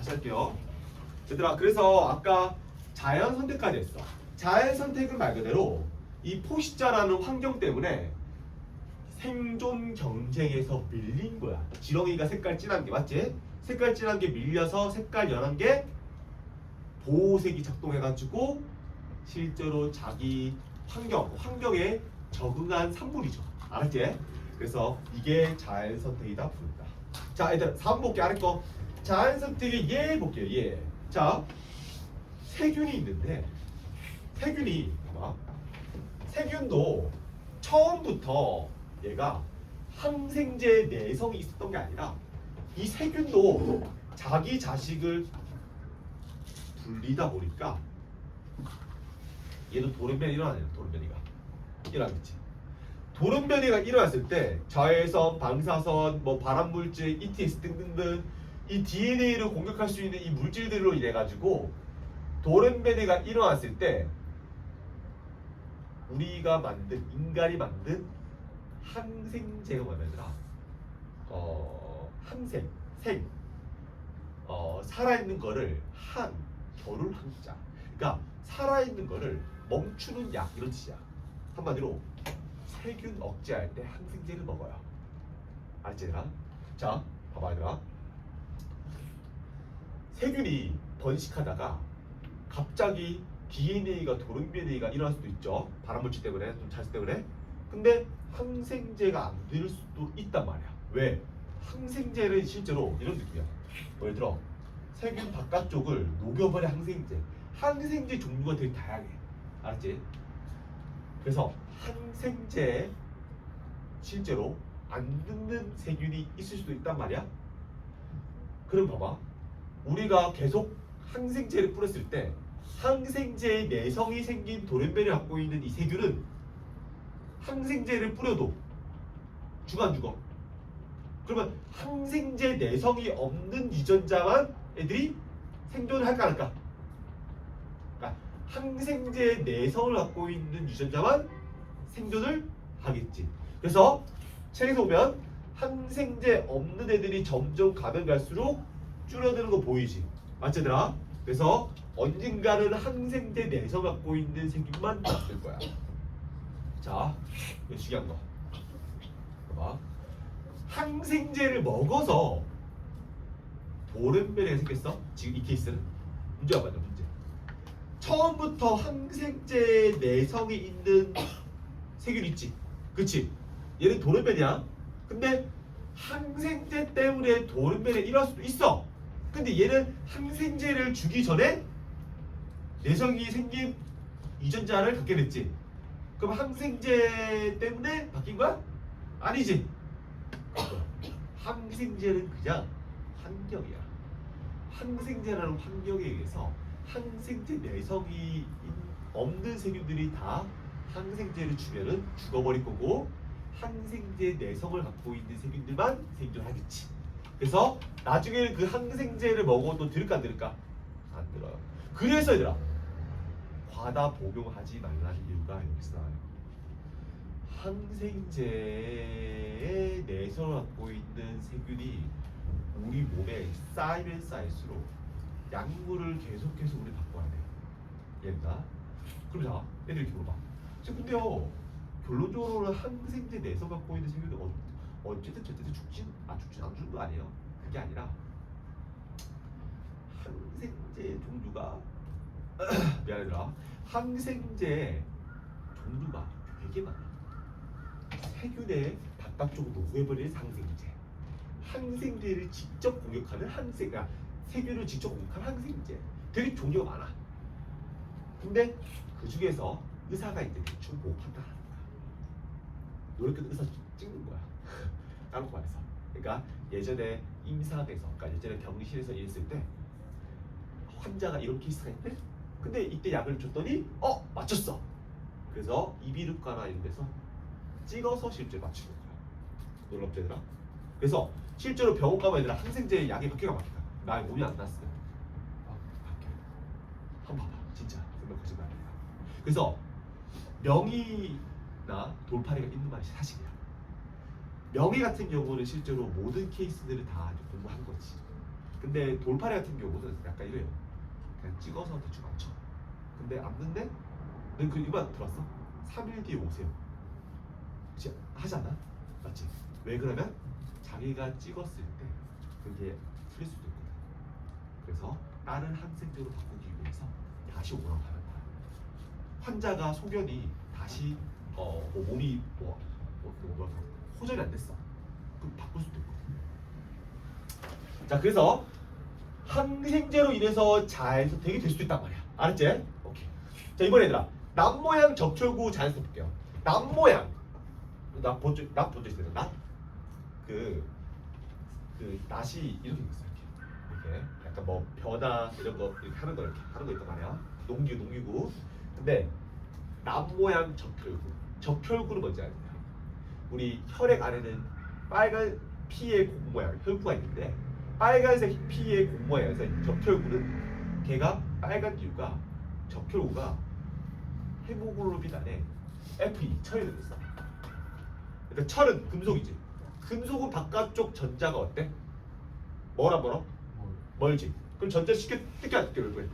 다시 할게요. 얘들아, 그래서 아까 자연 선택까지 했어. 자연 선택은 말 그대로 이 포식자라는 환경 때문에 생존 경쟁에서 밀린 거야. 지렁이가 색깔 진한 게 맞지? 색깔 진한 게 밀려서 색깔 연한 게 보호색이 작동해가지고 실제로 자기 환경에 적응한 산물이죠. 알았지? 그래서 이게 자연 선택이다 부른다. 자, 얘들 4번 볼게. 아래 거. 자연 선택의 예 볼게요. 예. 자, 세균이 있는데 세균이 봐봐. 세균도 처음부터 얘가 항생제 내성이 있었던 게 아니라 이 세균도 자기 자식을 불리다 보니까 얘도 돌연변이 일어나네요. 돌연변이가 일어나겠지. 돌연변이가 일어났을 때 자외선, 방사선, 뭐 발암물질, ETS 등등등 이 DNA를 공격할 수 있는 이 물질들로 인해 가지고 돌연변이가 일어났을 때 우리가 만든 인간이 만든 항생제가 뭐냐면 항생, 생, 살아있는 거를 겨룰 한자. 그러니까 살아있는 거를 멈추는 약 이런 뜻이야. 한마디로 세균 억제할 때 항생제를 먹어요. 알지 얘들아? 자, 봐봐 얘들아. 세균이 번식하다가 갑자기 DNA가 돌연변이가 일어날 수도 있죠. 발암물질 때문에, 좀 자세 때문에. 근데 항생제가 안 될 수도 있단 말이야. 왜? 항생제는 실제로 이런 느낌이야. 예를 들어 세균 바깥쪽을 녹여버린 항생제. 항생제 종류가 되게 다양해. 알았지? 그래서 항생제에 실제로 안 듣는 세균이 있을 수도 있단 말이야. 그럼 봐봐. 우리가 계속 항생제를 뿌렸을 때 항생제의 내성이 생긴 돌연변이를 갖고 있는 이 세균은 항생제를 뿌려도 죽어 안 죽어? 그러면 항생제 내성이 없는 유전자만 애들이 생존을 할까 안 할까? 그러니까 항생제 내성을 갖고 있는 유전자만 생존을 하겠지. 그래서 책에서 보면 항생제 없는 애들이 점점 가면 갈수록 줄어드는 거 보이지? 맞지 얘들아? 그래서 언젠가는 항생제 내성 갖고 있는 세균만 남을 거야. 자, 이거 중요한 거. 봐봐. 항생제를 먹어서 돌연변이가 생겼어? 지금 이 케이스는 문제 와봐요. 문제. 처음부터 항생제 내성이 있는 세균 있지? 그치? 얘는 돌연변이야. 근데 항생제 때문에 돌연변이 일어날 수도 있어. 근데 얘는 항생제를 주기 전에 내성이 생긴 유전자를 갖게 됐지. 그럼 항생제 때문에 바뀐 거야? 아니지. 항생제는 그냥 환경이야. 항생제라는 환경에 의해서 항생제 내성이 없는 세균들이 다 항생제를 주면은 죽어버릴 거고 항생제 내성을 갖고 있는 세균들만 생존하겠지. 그래서 나중에는 그 항생제를 먹어도 들을까 안 들을까? 안 들어요. 그래서 얘들아 과다 복용하지 말라는 이유가 여기서 나와요. 항생제의 내성을 갖고 있는 세균이 우리 몸에 쌓이면 쌓일수록 약물을 계속해서 우리 바꿔야 돼. 얘들아. 그럼 자, 애들 이렇게 물어봐. 근데요, 결론적으로는 항생제 내성 갖고 있는 세균은 어쨌든 죽진 안 죽는 거 아니에요. 그게 아니라 항생제 종류가 미안해라. 항생제 종류가 되게 많아. 세균의 바깥쪽으로 녹여버리는 항생제를 직접 공격하는 세균을 직접 공격하는 항생제 되게 종류가 많아. 근데 그 중에서 의사가 이제 대충 뭐 판단하는 거야. 노래 끝 의사 찍는 거야. 다른 거 말해서. 그러니까 예전에 임상에서, 그러니까 예전에 병실에서 일했을 때 환자가 이런 케이스가 있대. 근데 이때 약을 줬더니 맞췄어. 그래서 이비인후과나 이런 데서 찍어서 실제로 맞추는 거야. 놀랍지 얘들아? 그래서 실제로 병원 가면 얘들아 항생제 약이 몇 개가 바뀌까? 나 몸이 안 났어요. 바뀌어요. 한번 봐봐. 진짜 정말 거짓말 아니야. 그래서 명의나 돌팔이가 있는 말이 사실이야. 명의 같은 경우는 실제로 모든 케이스들을 다 공부한 거지. 근데 돌파리 같은 경우는 약간 이래요. 그냥 찍어서 대충 맞춰. 근데 앉는데 너그 이만 들었어? 3일 뒤에 오세요. 그치? 하지 않아? 맞지? 왜 그러면 자기가 찍었을 때 그게 틀릴 수도 있거든. 그래서 다른 항생제로 바꾸기 위해서 다시 오라고 하는 거야. 환자가 소견이 다시 뭐 몸이 호전이 안 됐어. 그럼 바꿀 수도 있고. 자, 그래서 항생제로 인해서 자연선택이 될 수도 있단 말이야. 알았지? 오케이. 자, 이번에 얘들아 남모양 적혈구 자연선택 볼게요. 남모양 나본적 있어요. 그 낫이 이렇게 있어. 이렇게 약간 뭐 벼나 이런 거 이렇게 하는 거 이렇게 하는 거 있단 말이야. 농기구. 근데 남모양 적혈구는 뭔지 알아요? 우리 혈액 안에는 빨간 피의 공 모양 혈구가 있는데 빨간색 피의 공 모양에서 적혈구는 걔가 빨간 이유가 적혈구가 헤모글로빈 안에 Fe 철이 들어있어. 그러니까 철은 금속이지. 금속은 바깥쪽 전자가 어때? 뭐라 멀지. 그럼 전자 쉽게 뜯겨 안 뜯겨 왜?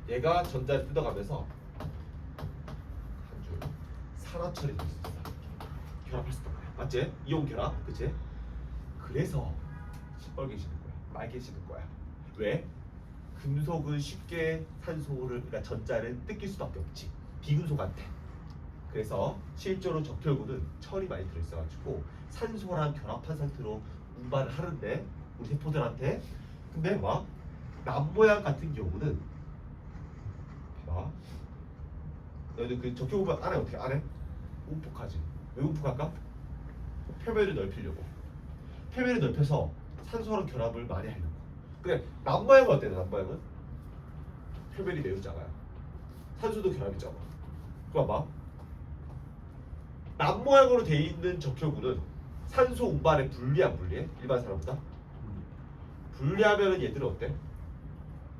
얘가 전자를 뜯어가면서 한 줄 산화철이 될 수 있어. 결합할 수 있단 말이야. 맞지? 이온 결합, 그치? 그래서 시뻘개지는 거야. 빨개지는 거야. 왜? 금속은 쉽게 산소를, 그러니까 전자를 뜯길 수밖에 없지. 비금속한테. 그래서 실제로 적혈구는 철이 많이 들어있어가지고 산소랑 결합한 상태로 운반을 하는데 우리 세포들한테. 근데 막 남모양 같은 경우는 봐봐. 너희들 그 적혈구 안에 어떻게 안 해? 움푹하지. 왜 움푹할까? 표면을 넓히려고. 표면을 넓혀서 산소랑 결합을 많이 하려고. 그래, 남모양은 어때요? 남모양은 표면이 매우 작아요. 산소도 결합이 적어. 그거 봐봐. 남모양으로 돼 있는 적혈구는 산소 운반에 불리해? 일반 사람보다? 불리하면 얘들은 어때?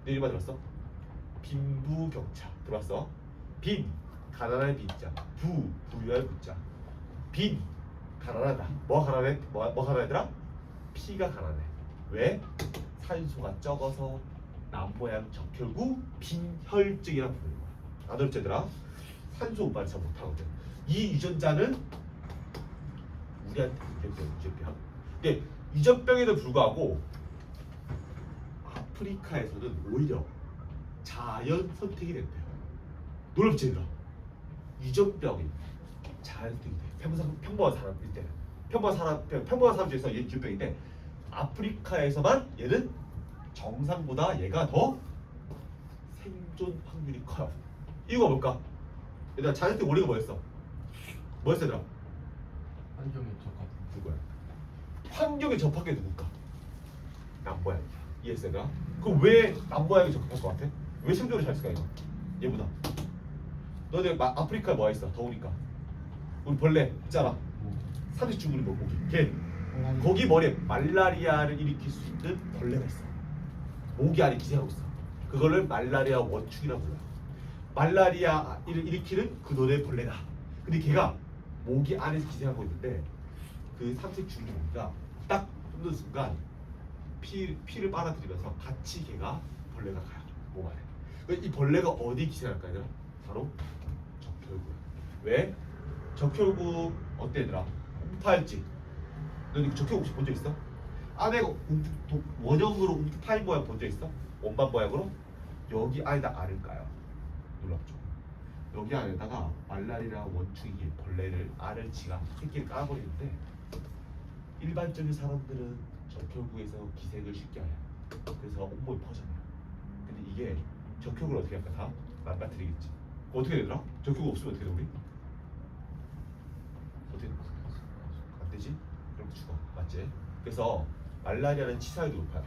내 일반 들었어? 빈부격차 들어봤어? 빈 가난한 빈자, 부유한 부자. 빈 가난하다. 뭐가 가난해? 뭐 가난하더라? 피가 가난해. 왜? 산소가 적어서 남모양 적혈구 빈혈증이라고 부르는 거야. 안 어렵지더라? 산소 운반을 잘 못하거든. 이 유전자는 우리한테 유전병. 근데 유전병에도 불구하고 아프리카에서는 오히려 자연 선택이 된대요. 놀랍지 얘들아. 유전병이 자연 선택이 돼. 평범한 사람일 때는 평범한 사람 중에서 얘 유전병인데 아프리카에서만 얘는 정상보다 얘가 더 생존 확률이 커요. 이유가 뭘까? 얘들아 자연 선택 원리가 뭐였어? 얘들아? 환경에 적합. 누구야? 환경에 적합한 게 누굴까? 남모양. 이해했어 얘들아? 그럼 왜 남모양이 적합할 것 같아? 왜 생존을 잘했을까 이거? 얘보다. 너네 아프리카에 뭐가 있어? 더우니까. 우리 벌레 있잖아. 삼식충물이 뭐 고기. 걔. 거기 머리에 말라리아를 일으킬 수 있는 벌레가 있어. 모기 안에 기생하고 있어. 그거를 말라리아 원충이라고 불러요. 말라리아를 일으키는 그 노래의 벌레다. 근데 걔가 모기 안에서 기생하고 있는데 그 삼색충이 모기가 딱 뚫는 순간 피를 빨아들이면서 같이 걔가 벌레가 가요. 몸 안에. 이 벌레가 어디 기생할까 얘들아? 바로 적혈구야. 왜? 적혈구 어때 얘들아? 움파했지? 너 적혈구 혹시 본 적 있어? 안에 원형으로 움파인 모양 본 적 있어? 원반 모양으로? 여기 안에다 알을 까요. 놀랍죠? 여기 안에다가 말라리아 원충이 벌레를 알을 지가 새끼를 까버리는데 일반적인 사람들은 적혈구에서 기생을 쉽게 해요. 그래서 온몸에 퍼져나요. 근데 이게 적혈구를 어떻게 할까? 다 망가뜨리겠지. 어떻게 되더라? 적혈구 없으면 어떻게 돼 우리? 어떻게 돼? 안 되지? 그럼 죽어. 맞지? 그래서 말라리아는 치사율이 높아요.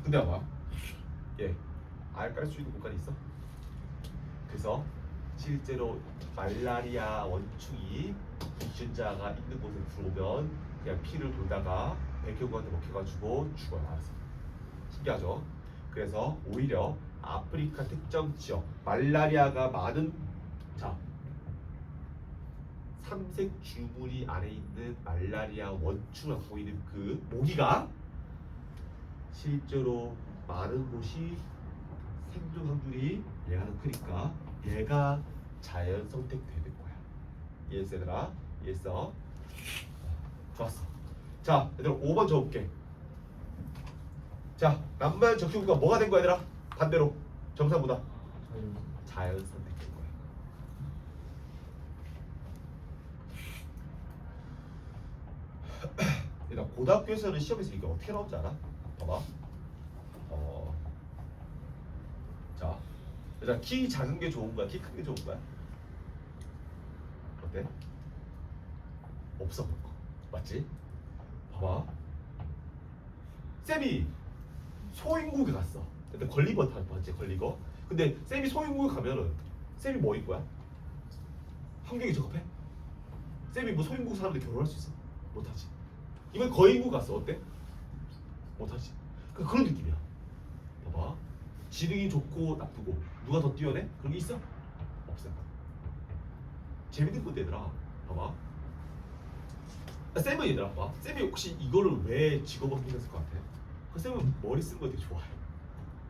근데 봐봐. 알 깔 수 있는 공간이 있어? 그래서 실제로 말라리아 원충이 유전자가 있는 곳에 들어오면 그냥 피를 돌다가 백혈구한테 먹혀가지고 죽어요. 알았어. 신기하죠? 그래서 오히려 아프리카 특정 지역 말라리아가 많은 삼색 주무리 안에 있는 말라리아 원충을 갖고 있는 그 모기가 실제로 많은 곳이 생존 확률이 얘가 더 크니까 얘가 자연 선택되는 거야. 이해했어 얘들아? 이해했어? 좋았어. 자 얘들아 5번 적을게. 자 남만 적히고가 뭐가 된 거야 얘들아? 반대로 정상보다 자연 선택된 거야. 얘들아 고등학교에서는 시험에서 이게 어떻게 나오는지 알아? 봐봐. 자 얘들아 키 작은 게 좋은 거야? 키 큰 게 좋은 거야? 어때? 없어 그런 거 맞지? 봐봐 쌤이 소인국에 갔어. 근데 걸리버 봤지 걸리거. 근데 쌤이 소인국에 가면은 쌤이 뭐일 거야? 환경이 적합해? 쌤이 뭐 소인국 사람들 결혼할 수 있어? 못하지. 이번 거인국 갔어 어때? 못하지. 그런 느낌이야. 봐봐 지능이 좋고 나쁘고 누가 더 뛰어내? 그런 게 있어? 없어. 재밌는 건데 얘들아 봐봐 쌤은 얘들아 봐 쌤이 혹시 이거를 왜 직업으로 생겼을 것 같아? 쌤은 머리 쓰는 거 되게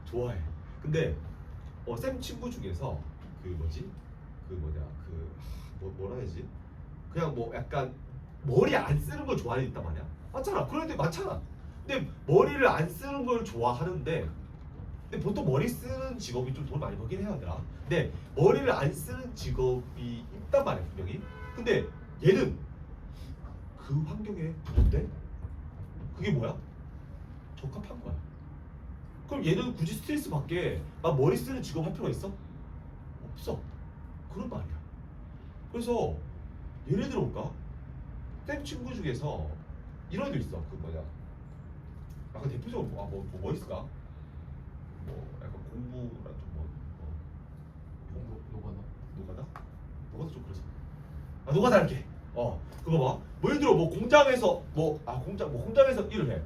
좋아해. 근데 쌤 친구 중에서 그 뭐지? 그 뭐냐 뭐라 해야지? 그냥 뭐 약간 머리 안 쓰는 걸 좋아하는 애 있단 말이야. 맞잖아. 그런 애들 많잖아. 근데 머리를 안 쓰는 걸 좋아하는데 근데 보통 머리 쓰는 직업이 좀 돈 많이 벌긴 해야 되나? 근데 머리를 안 쓰는 직업이 있단 말이야 분명히. 근데 얘는 그 환경에 부른데 그게 뭐야? 적합한 거야. 그럼 얘는 굳이 스트레스 받게 막 머리 쓰는 직업 할 필요가 있어? 없어. 그런 말이야. 그래서 예를 들어 볼까? 쌤 친구 중에서 이런 애도 있어. 그 뭐냐? 약간 대표적으로 뭐 있을까? 뭐 약간 공부랑 좀뭐 노가다? 노가다 좀 그러지. 노가다 할게. 그거 봐. 뭐 예를 들어 뭐 공장에서 공장에서 일을 해.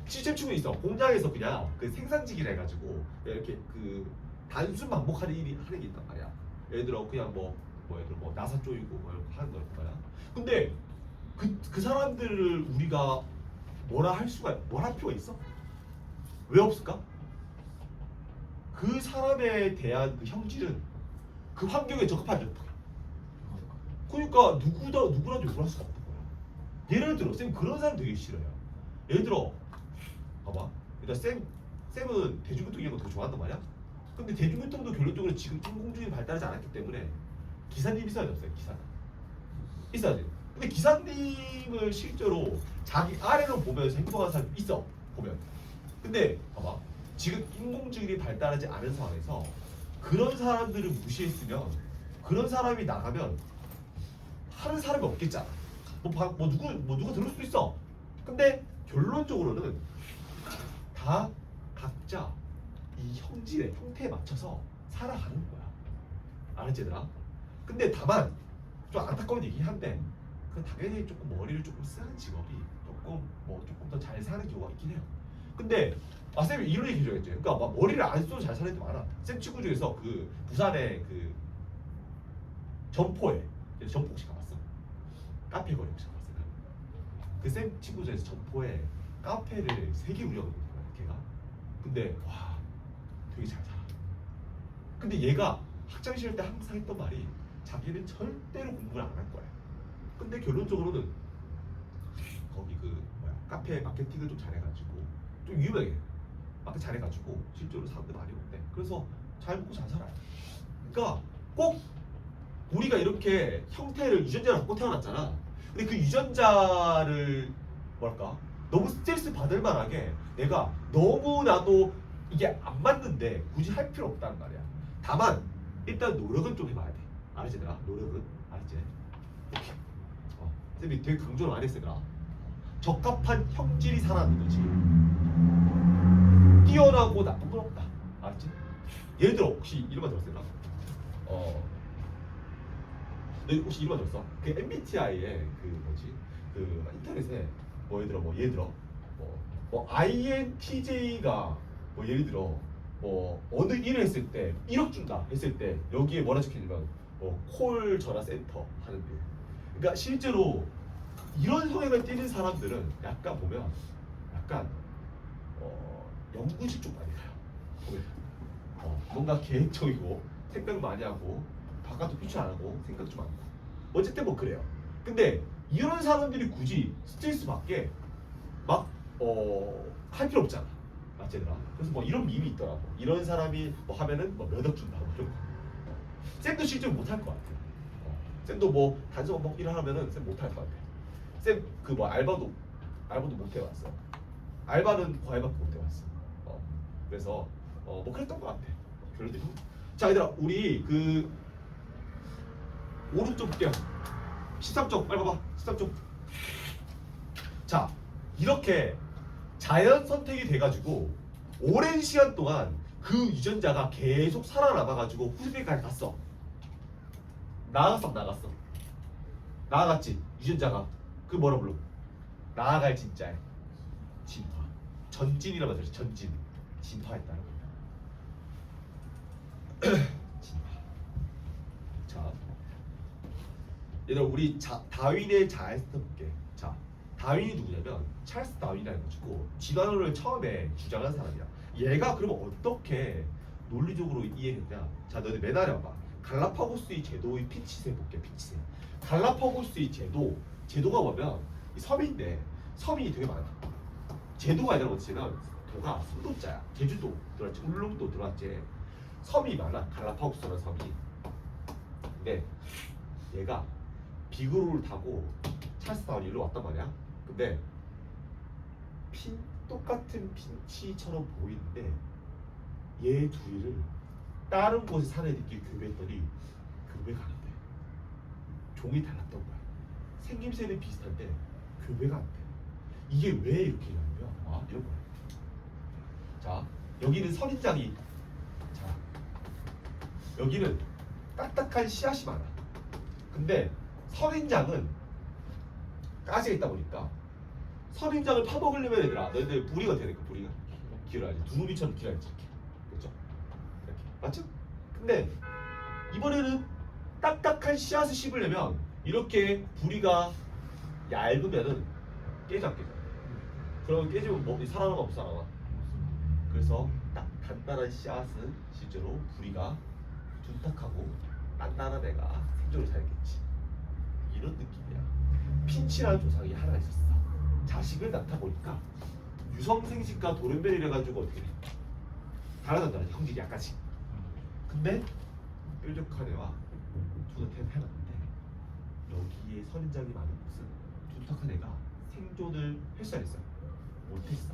시스템 친구 있어. 공장에서 그냥 그 생산직이라 해가지고 이렇게 그 단순 반복하는 일이 하는 게 있단 말이야. 예를 들어 그냥 예를 들어 나사 쪼이고 뭐 이렇게 하는 거였단 말이야. 근데 그 사람들을 우리가 뭐라 할 필요가 있어? 왜 없을까? 그 사람에 대한 그 형질은 그 환경에 적합하지 못해. 그러니까 누구라도 욕을 할 수가 없는 거야. 예를 들어 쌤 그런 사람 되게 싫어요. 예를 들어 봐봐. 일단 쌤은 대중교통 이런 거 되게 좋아한단 말이야. 근데 대중교통도 결론적으로 지금 인공지능이 발달하지 않았기 때문에 기사님 있어야 돼. 기사 있어야 돼. 근데 기사님을 실제로 자기 아래로 보면서 행동하는 사람이 있어 보면. 근데 봐봐 지금 인공지능이 발달하지 않은 상황에서 그런 사람들을 무시했으면 그런 사람이 나가면 하는 사람이 없겠잖아. 누가 들을 수도 있어. 근데 결론적으로는 다 각자 이 형태에 맞춰서 살아가는 거야. 알았지 얘들아? 근데 다만 좀 안타까운 얘기긴 한데 당연히 조금 머리를 조금 쓰는 직업이 조금 더 잘 사는 경우가 있긴 해요. 근데 쌤이 이런 얘기 해줘야겠지. 그러니까 막 머리를 안 써도 잘 사는 애들 많아. 쌤 친구 중에서 그 부산의 그 점포에 혹시 가봤어? 카페 거리 혹시 가봤어? 그 쌤 친구 중에서 점포에 카페를 3개 운영하고 있는 거야 걔가. 근데 와 되게 잘 살아. 근데 얘가 학창 시절 때 항상 했던 말이 자기는 절대로 공부를 안 할 거야. 근데 결론적으로는 거기 카페 마케팅을 좀 잘해가지고 좀 유명해. 마케팅 잘해가지고 실제로 사람들 많이 온대. 그래서 잘 먹고 잘 살아요. 그러니까 꼭 우리가 이렇게 형태를 유전자를 갖고 태어났잖아. 근데 그 유전자를 너무 스트레스 받을 만하게 내가 너무나도 이게 안 맞는데 굳이 할 필요 없다는 말이야. 다만 일단 노력은 좀 해봐야 돼. 알았지 얘들아? 노력은 알았지? 오케이. 쌤이 되게 강조를 많이 했으니까 적합한 형질이 살아남는 거지. 뛰어나고 나쁜 건 없다. 알았지? 예를 들어 혹시 이런 말 들었어? 너 혹시 이런 말 들었어? 그 MBTI에 그 인터넷에 예를 들어 INTJ가 예를 들어 어느 일을 했을 때 1억 준다 했을 때 여기에 뭐라 적혀있냐면 콜 전화 센터 하는 데 그러니까 실제로 이런 성향을 띠는 사람들은 약간 보면 약간 연구실 쪽 많이 가요. 보면 뭔가 계획적이고 생각 많이 하고 바깥도 피치 안 하고 생각 좀 많고 어쨌든 뭐 그래요. 근데 이런 사람들이 굳이 스트레스 받게 막 할 필요 없잖아. 맞지 얘들아? 그래서 뭐 이런 밈이 있더라고. 이런 사람이 뭐 하면은 뭐 몇 억 준다 뭐 이런 거. 쌤도 실제로 못할 것 같아. 쌤도 뭐 단순 뭐 일을 하면은 쌤 못할 것 같아. 쌤 그 뭐 알바도 못 해왔어. 알바는 과외밖에 못 해왔어. 그래서 뭐 그랬던 것 같아. 결론들이. 자 얘들아 우리 그 오른쪽 볼게요. 13쪽 빨리 봐봐. 13쪽. 자 이렇게 자연 선택이 돼가지고 오랜 시간 동안 그 유전자가 계속 살아남아가지고 후대까지 갔어. 나갔어. 나아갔지 유전자가. 그 뭐라 불러? 나아갈 진짜야. 진화. 전진이라고 하죠. 전진. 진화했다는 거야. 진화. 자, 얘들아 우리 다윈의 자아에서 볼게. 자, 다윈이 누구냐면 찰스 다윈이라는 거고 진화론을 처음에 주장한 사람이야. 얘가 그러면 어떻게 논리적으로 이해했냐? 자, 너네 맨 아래 봐봐. 갈라파고스의 제도의 피치세 볼게. 피치세. 갈라파고스의 제도가 뭐면 이 섬인데 섬이 되게 많아. 제도가 아니라 뭐지면 도가 순도자야. 제주도 들어왔지, 울릉도 들어왔지. 섬이 많아. 갈라파고스라는 섬이. 근데 얘가 비그로를 타고 찰스 다운이 일로 왔단 말이야. 근데 똑같은 핀치처럼 보이는데 얘 둘이를 다른 곳에 사는 애들끼리 교배했더니 교배가 안 돼. 종이 달랐던 거야. 생김새는 비슷한데 교배가 안 돼. 이게 왜 이렇게 되냐면 이런 거야. 자 여기는 선인장이 자 여기는 딱딱한 씨앗이 많아. 근데 선인장은 가시가 있다 보니까 선인장을 파먹으려면 얘들아 너희들 부리가 되니까 부리가 길어야지. 두루미처럼 길어야지. 이렇게 그렇죠? 이렇게 맞죠? 근데 이번에는 딱딱한 씨앗을 씹으려면 이렇게 부리가 얇으면은 깨져 안 깨져? 그럼 깨지면 뭐 살아남아 없어 살아남아? 그래서 딱 단단한 씨앗은 실제로 부리가 둔탁하고 단단한 애가 생존을 잘했겠지. 이런 느낌이야. 핀치라는 조상이 하나 있었어. 자식을 낳다 보니까 유성생식과 돌연변이를 해가지고 어떻게 돼? 달라졌잖아. 형질이 약간씩. 근데 뾰족한 애와 둔탁한 애가 있는데 여기에 선인장이 많은 곳은 둔탁한 애가 생존을 했어 안 했어? 못했어.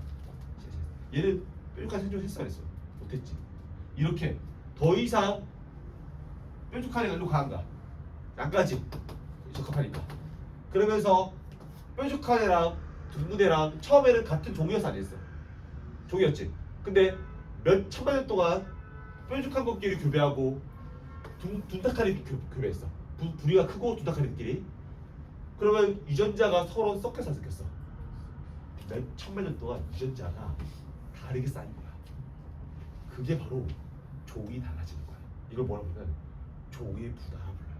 얘는 뾰족한 생존을 했어 안 했어? 못했지. 이렇게 더 이상 뾰족한 애가 일로 가는가? 안 가지. 적합하니까. 그러면서 뾰족한 애랑 둥근 애랑 처음에는 같은 종이어서 안 했어. 종이었지. 근데 몇 천만 년 동안 뾰족한 것끼리 교배하고 둔탁한 애끼리 교배했어. 부리가 크고 둔탁한 애끼리. 그러면 유전자가 서로 섞여서 섞였어. 몇 천만 년 동안 유전자가 다르게 쌓인 거야. 그게 바로 종이 달라지는 거야. 이걸 뭐라고 하면 종의 분화라고 불러요.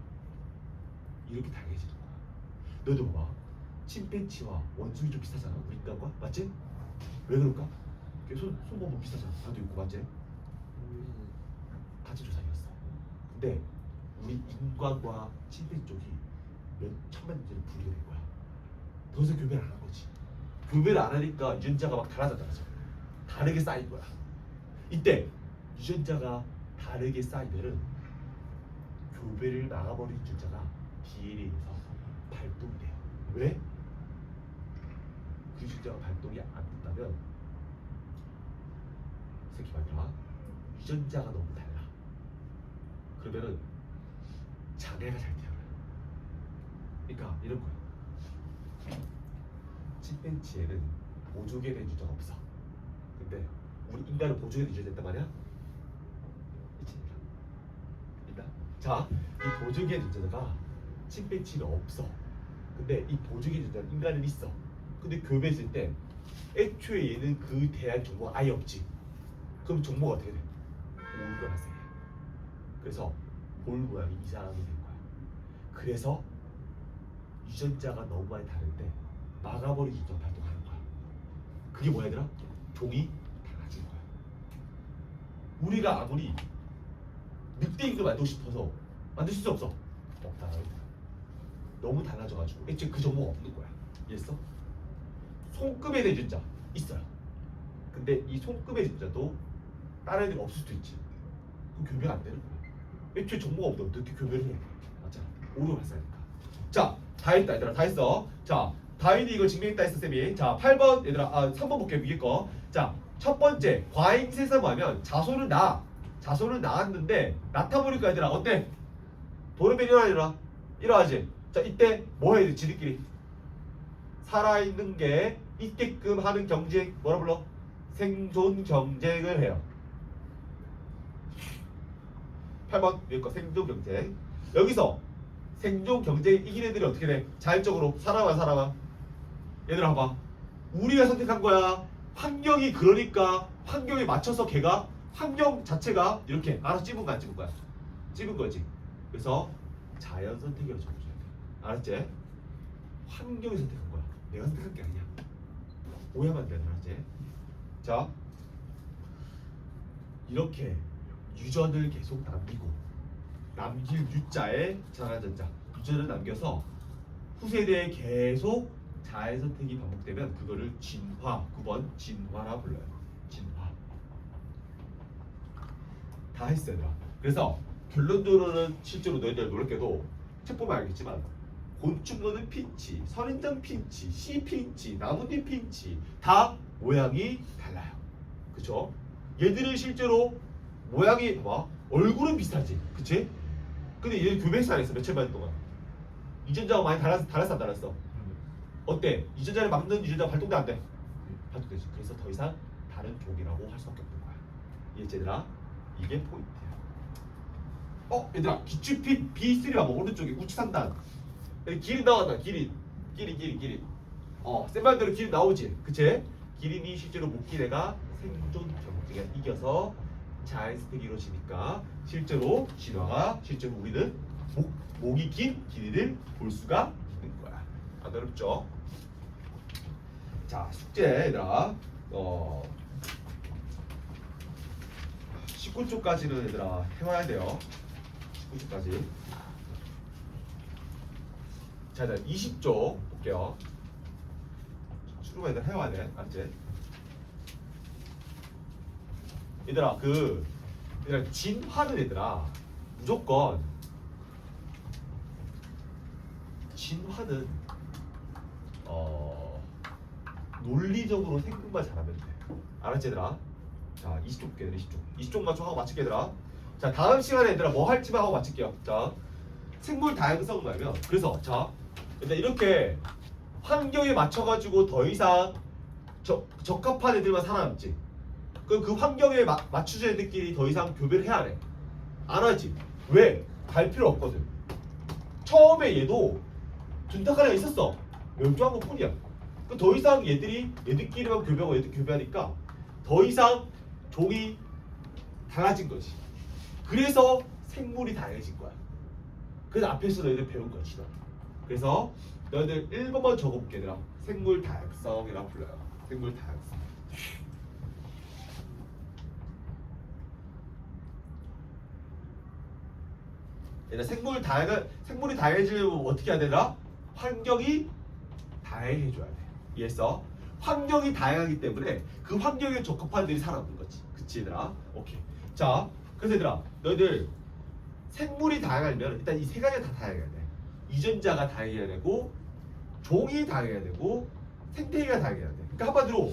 이렇게 다양해지는 거야. 너도 봐봐. 침팬지와 원숭이 좀 비슷하잖아. 우리 인간과 맞지? 왜 그럴까? 손보면 비슷하잖아. 나도 있고 맞지? 같은 조상이었어. 근데 우리 인간과 침팬지 쪽이 몇 천만 년 전에 분리가 된 거야. 더 이상 교배를 안 한 거지. 교배를 안 하니까 유전자가 막 달라졌잖아. 다르게 쌓인 거야. 이때 유전자가 다르게 쌓이면은 교배를 막아버린 유전자가 DNA에서 발동이 돼요. 왜? 그 유전자가 발동이 안 된다면 새끼 말이야. 유전자가 너무 달라. 그러면은 장애가 잘 태어나요. 그러니까 이런 거야. 침팬지에는 보조개 된 유전자가 없어. 근데 우리 인간은 보조개 된 유전자 있단 말이야. 있다. 자, 이 보조개 유전자가 침팬지는 없어. 근데 이 보조개 유전자는 인간은 있어. 근데 교배했을 때 애초에 얘는 그 대한 정보가 아예 없지. 그럼 정보가 어떻게 돼? 오류가 발생해. 그래서 볼 모양이 이상하게 된 거야. 그래서 유전자가 너무 많이 다른데 막아버리기 위해서 발동하는 거야. 그게 뭐야 얘들아? 종이 달라지는 거야. 우리가 아무리 늑대인을 만들고 싶어서 만들 수 없어. 없다. 너무 달라져가지고 애초에 그 정보가 없는 거야. 이해했어? 손급에 대한 유전자 있어요. 근데 이 손급의 유전자도 다른 애들이 없을 수도 있지. 그럼 교배가 안 되는 거야. 애초에 정보가 없는데 어떻게 교배를 해? 맞잖아. 오류가 발생하니까. 자, 다 했다 얘들아. 다 했어. 자, 다윈이 이거 증명했다 했어 쌤이. 자, 8번 얘들아. 3번 볼게 위에 거. 자, 첫 번째 과잉세사 뭐하면 자손은 낳았는데 낳다보니까 얘들아 어때? 도르변이 일어나지. 자, 이때 뭐 해야 돼? 지들끼리 살아있는 게 있게끔 하는 경쟁 뭐라 불러? 생존 경쟁을 해요. 8번 위에 거 생존 경쟁. 여기서 생존 경쟁에 이긴 애들이 어떻게 돼? 자율적으로 살아와. 얘들아 봐봐. 우리가 선택한 거야. 환경이 그러니까 환경에 맞춰서 걔가 환경 자체가 이렇게 알아서 찝은 거야 안 찝은 거야? 찝은 거지. 그래서 자연 선택이라고 적어줘야 돼. 알았지? 환경이 선택한 거야. 내가 선택한 게 아니야. 오해하면 안 돼. 알았지? 자, 이렇게 유전을 계속 남기고 남길 유자에 자가전자 유전을 남겨서 후세대에 계속 자연 선택이 반복되면 그거를 진화, 9번 진화라 불러요. 진화. 다 했어요. 얘들아. 그래서 결론적으로는 실제로 너희들 놀랍게도 책 보면 알겠지만 곤충어는 핀치, 선인장 핀치, 씨 핀치, 나뭇잎 핀치 다 모양이 달라요. 그쵸? 얘들은 실제로 모양이 봐봐. 얼굴은 비슷하지. 그치? 근데 얘는 교배했어 안 했어? 며칠만 동안 유전자가 많이 달랐어 안 달랐어? 어때? 유전자를 막는 유전자가 발동돼 안 돼? 발동되지. 그래서 더 이상 다른 종이라고 할 수밖에 없는 거야. 이해했지 얘들아? 이게 포인트야. 얘들아 기출핏 B3 봐봐. 오른쪽에 우치상단 여기 길이 나왔다. 길이 센 말대로 길이 나오지. 그치? 기린이 실제로 목기래가 생존 경쟁에 이겨서 자연스택이 이루어지니까 실제로 진화가 실제로 우리는 목이 긴 기린을 볼 수가 있는 거야. 안 어렵죠? 자, 숙제 얘들아 19쪽까지는 얘들아 해와야 돼요. 19쪽까지. 자, 일단 20쪽 볼게요. 추루가 얘들 해와야 돼. 알았지? 얘들아 얘들아 진화는 얘들아 무조건 진화는 논리적으로 생각만 잘하면 돼. 알았지 얘들아? 자 20쪽 볼게 얘들아. 20쪽만 좀 하고 마칠게 얘들아. 자 다음 시간에 얘들아 뭐 할지만 하고 마칠게요. 자 생물 다양성은 뭐냐면 그래서 자 일단 이렇게 환경에 맞춰가지고 더 이상 적합한 애들만 살아남지. 그럼 그 환경에 맞추는 애들끼리 더 이상 교배를 해야 해. 안 하지. 왜? 갈 필요 없거든. 처음에 얘도 둔탁한 애가 있었어. 멸종한 것 뿐이야. 그럼 더 이상 얘들끼리만 교배하고 얘들 교배하니까 더 이상 종이 달라진 거지. 그래서 생물이 다양해진 거야. 그래서 앞에서 너희들 배운 거지. 그래서 너희들 1번만 적어볼게 얘들아. 생물 다양성이라고 불러요. 생물 다양성. 얘들아 생물이 다양해지려면 어떻게 해야 되나? 환경이 다양해져야 돼. 이해했어? 환경이 다양하기 때문에 그 환경에 적합한 애들이 살아남는 거지. 그치 얘들아? 오케이. 자, 그래서 얘들아 너희들 생물이 다양하려면 일단 이 세 가지가 다 다양해야 돼. 유전자가 다양해야 되고 종이 다양해야 되고 생태계가 다양해야 돼. 그러니까 한마디로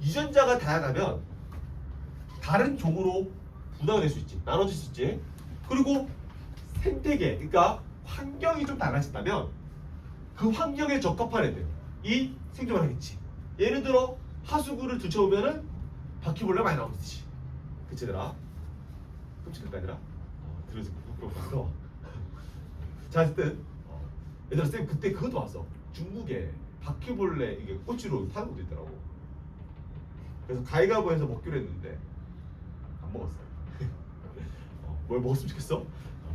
유전자가 다양하면 다른 종으로 분화가 될 수 있지. 나눠질 수 있지. 그리고 생태계, 그러니까 환경이 좀 달라진다면 그 환경에 적합한 애들이 생존을 하겠지. 예를 들어 하수구를 들춰오면은 바퀴벌레가 많이 나오겠지. 그치 얘들아? 끔찍할까 얘들아? 들어서 부끄러워. 자 어쨌든 얘들아 쌤 그때 그것도 봤어. 중국에 바퀴벌레 이게 꼬치로 파는 것도 있더라고. 그래서 가위바위보해서 먹기로 했는데 안 먹었어요. 뭘 먹었으면 좋겠어?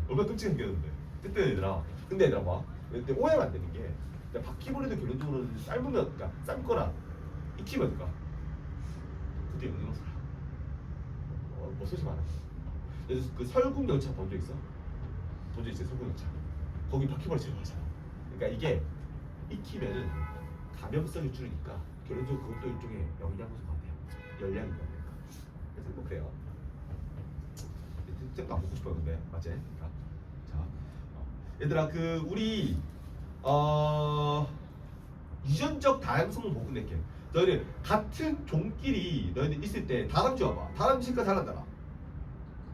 얼마나 끔찍하게 생겼는데. 그때 얘들아 근데 얘들아 봐. 근데 오해가 안 되는 게 근데 바퀴벌레도 결론적으로는 삶으면 그러니까 삶거나 익히면 그러니까 그때 영양을 살아. 뭐 소식 많아. 그래서 그 설국 열차 본 적 있어? 본 적 있어요? 설국 열차. 거기 바퀴벌레 제일 많잖아. 그러니까 이게 익히면은 감염성이 줄으니까 결론적으로 그것도 일종의 영양소 같아요. 열량이 되니까. 그래서 뭐 그래요. 잼도 안 먹고 싶었는데 맞지? 그러니까. 자, 얘들아 그 우리 유전적 다양성을 못 끝낼게. 너희들 같은 종끼리 너희들 있을 때 다람쥐 와봐. 다람쥐가 달라잖아.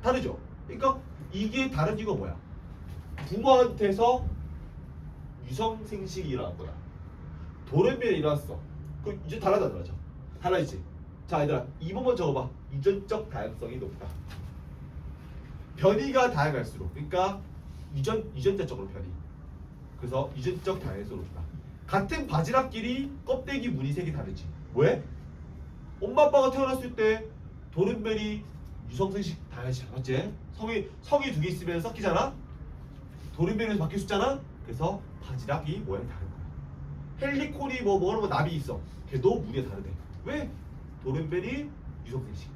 다르죠? 그러니까 이게 다른 이유가 뭐야? 부모한테서 유성 생식이 일어났구나. 돌연변이 일어났어. 그럼 이제 달라져. 달라지지. 자 얘들아 이 부분 적어봐. 유전적 다양성이 높다. 변이가 다양할수록 그러니까 유전자적으로 변이. 그래서 유전적 다양성이 높다. 같은 바지락끼리 껍데기 무늬 색이 다르지. 왜? 엄마 아빠가 태어났을 때 돌연변이 유성생식 다양하지. 맞지? 성이 두 개 있으면 섞이잖아. 돌연변이에서 바뀔 수 있잖아. 그래서 바지락이 모양이 다른 거야. 헬리콘이 뭐하는 거 나비 있어. 걔도 무늬가 다르대. 왜? 돌연변이 유성생식.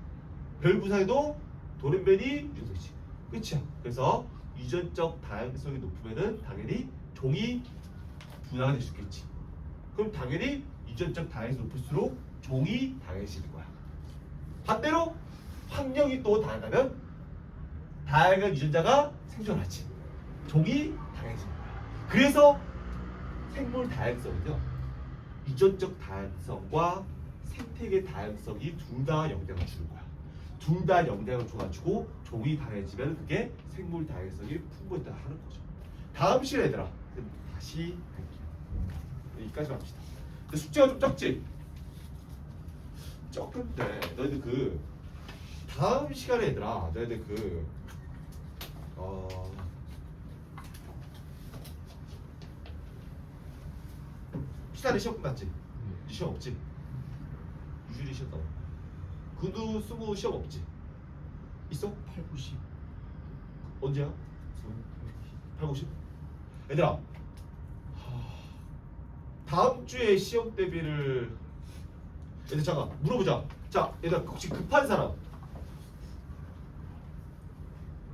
별부사에도 돌연변이 유성생식. 끝이야. 그래서 유전적 다양성이 높으면은 당연히 종이 분화가 될 수 있겠지. 그럼 당연히 유전적 다양성이 높을수록 종이 다양해지는 거야. 반대로 환경이 또 다양하면 다양한 유전자가 생존하지. 종이 다양해지는 거야. 그래서 생물 다양성은요, 유전적 다양성과 생태계 다양성이 둘 다 영향을 주는 거야. 둘 다 영향을 줘가지고 종이 다양해지면 그게 생물 다양성이 풍부했다 하는 거죠. 다음 시간에 얘들아 다시 할게요. 여기까지 합시다. 근데 숙제가 좀 적지? 적은데 너희들 그 다음 시간에 얘들아 너희들 그 시간에 시험 끝났지? 이제 시험 없지? 유준이 시험 나와. 근우 스무 시험 없지? 있어? 8, 90. 언제야? 8, 90? 얘들아 다음 주에 시험 대비를 얘들 잠깐 물어보자. 자 얘들아 혹시 급한 사람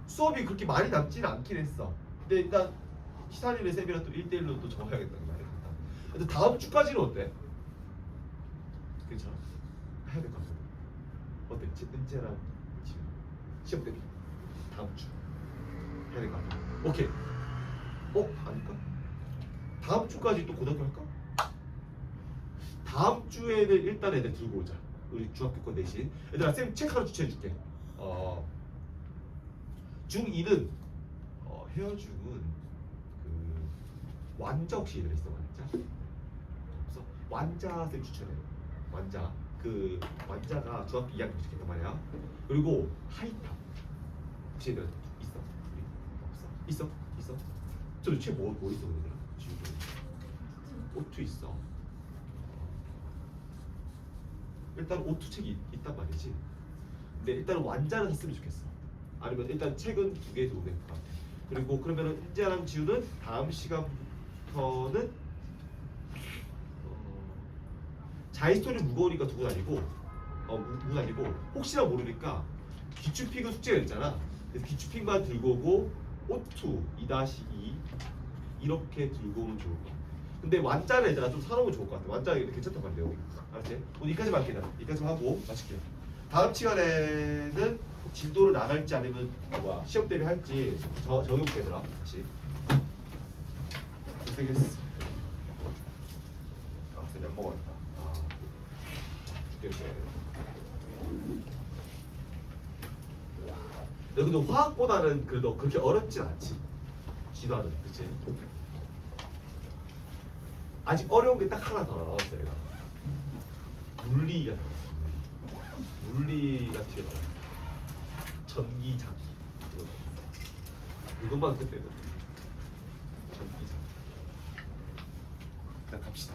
수업이 그렇게 많이 남지는 않긴 했어. 근데 일단 시사리네 쌤이랑 또 1대1로 또 적어야겠다는 말이 같다. 근데 다음 주까지는 어때? 괜찮아? 해야 될 것 같아. 어때? 은재랑 지금 시험 대비 다음 주 해야 될 것 같아. 오케이. 아닐까? 다음 주까지 또 고등학교 할까? 다음 주에는 일단 애들 들고 오자. 우리 중학교 거 대신. 얘들아 쌤 책 하나 추천해줄게. 중2는 헤어중은 그 완자 혹시 얘들 있어? 완자? 없어? 완자 쌤 추천해. 완자. 그 완자가 중학교 2학년 부족했단 말이야. 그리고 하이탑 혹시 얘들 있어? 없어? 있어? 저 책 뭐 있어 얘들아? 지금 오투 있어. 일단 오투 책이 있단 말이지. 근데 일단 완자는 했으면 좋겠어. 아니면 일단 책은 2개 정도 될 것 같아. 그리고 그러면은 은재랑 지우는 다음 시간부터는 자이스토리 무거우니까 두고 다니고 두고 다니고 혹시나 모르니까 기출픽은 숙제가 있잖아. 그래서 기출픽만 들고 오고 오투 2-2 이렇게 들고 오면 좋을 것 같아. 근데 완자는 얘들아 좀 사놓으면 좋을 것 같아. 완자 괜찮단 말이야 여기. 알았지? 오늘 여기까지만 할게. 여기까지만 하고 마칠게요. 다음 시간에는 진도를 나갈지 아니면 시험 대비 할지 정해볼게 얘들아. 다시 고생했어. 그냥 먹었다. 죽겠네. 근데 화학보다는 그래도 그렇게 어렵진 않지. 진화는 그치? 아직 어려운 게 딱 하나 더 나왔어 얘가. 물리가 나왔어. 물리가 뒤에 나왔어. 전기 장기. 이것만 끝내면 전기 장기. 일단 갑시다.